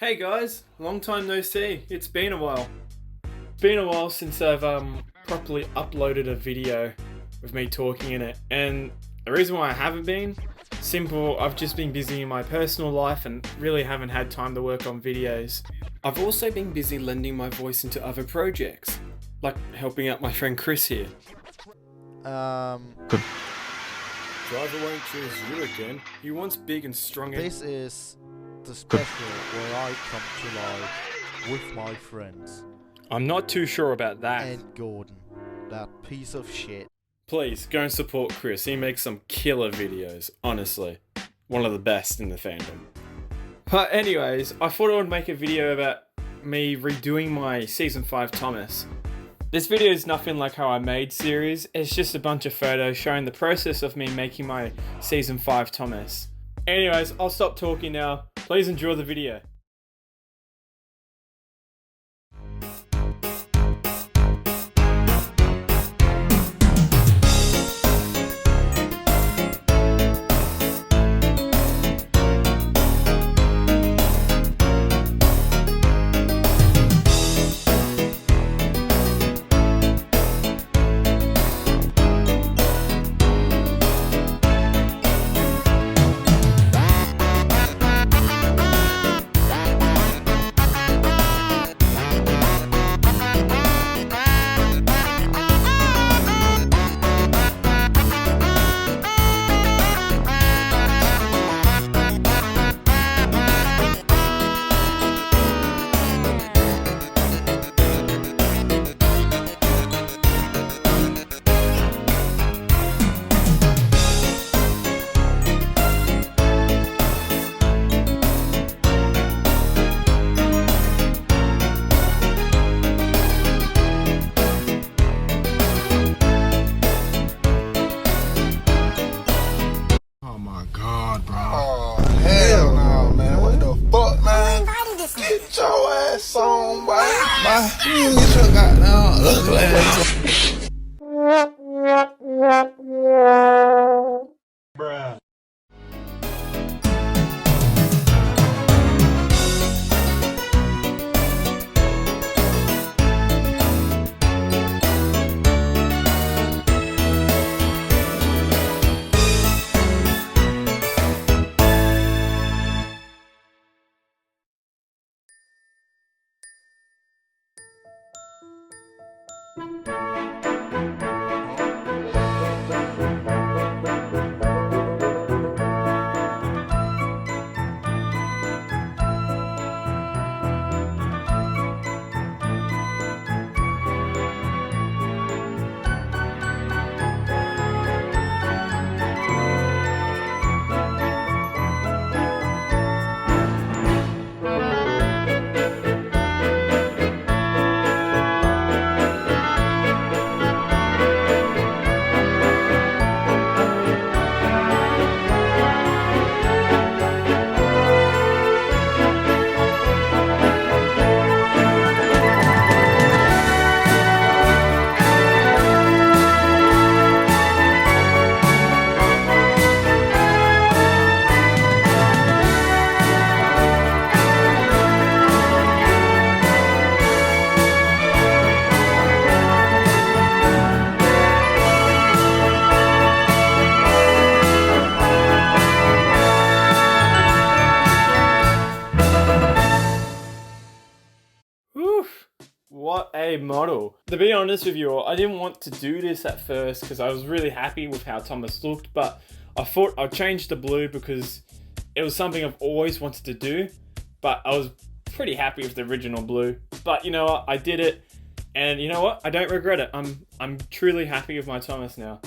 Hey guys, long time no see. It's been a while. It's been a while since I've properly uploaded a video with me talking in it, and the reason why I haven't been simple. I've just been busy in my personal life and really haven't had time to work on videos. I've also been busy lending my voice into other projects, like helping out my friend Chris here. Driver won't choose you again. He wants big and strong. This is the special where I come to life with my friends. I'm not too sure about that. And Gordon, that piece of shit. Please go and support Chris. He makes some killer videos, honestly. One of the best in the fandom. But anyways, I thought I would make a video about me redoing my Season 5 Thomas. This video is nothing like how I made series. It's just a bunch of photos showing the process of me making my Season 5 Thomas. Anyways, I'll stop talking now. Please enjoy the video. Get your ass on, boy. You get your goddamn ugly ass on. Bruh. What a model. To be honest with you all, I didn't want to do this at first because I was really happy with how Thomas looked, but I thought I'd change the blue because it was something I've always wanted to do, but I was pretty happy with the original blue. But you know what, I did it, and you know what, I don't regret it. I'm truly happy with my Thomas now,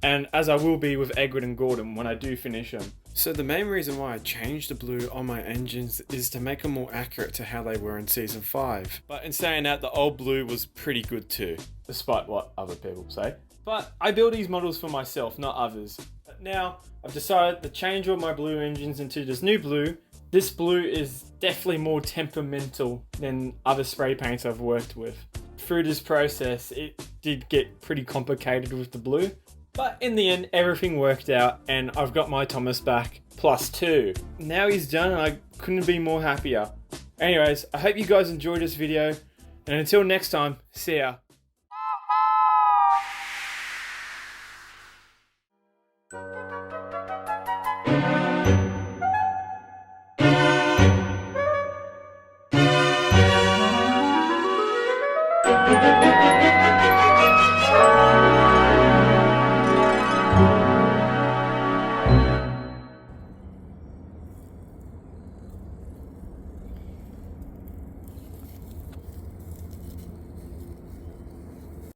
and as I will be with Edward and Gordon when I do finish them. So the main reason why I changed the blue on my engines is to make them more accurate to how they were in Season 5. But in saying that, the old blue was pretty good too, despite what other people say. But I build these models for myself, not others. But now, I've decided to change all my blue engines into this new blue. This blue is definitely more temperamental than other spray paints I've worked with. Through this process, it did get pretty complicated with the blue. But in the end, everything worked out and I've got my Thomas back +2. Now he's done and I couldn't be more happier. Anyways, I hope you guys enjoyed this video, and until next time, see ya.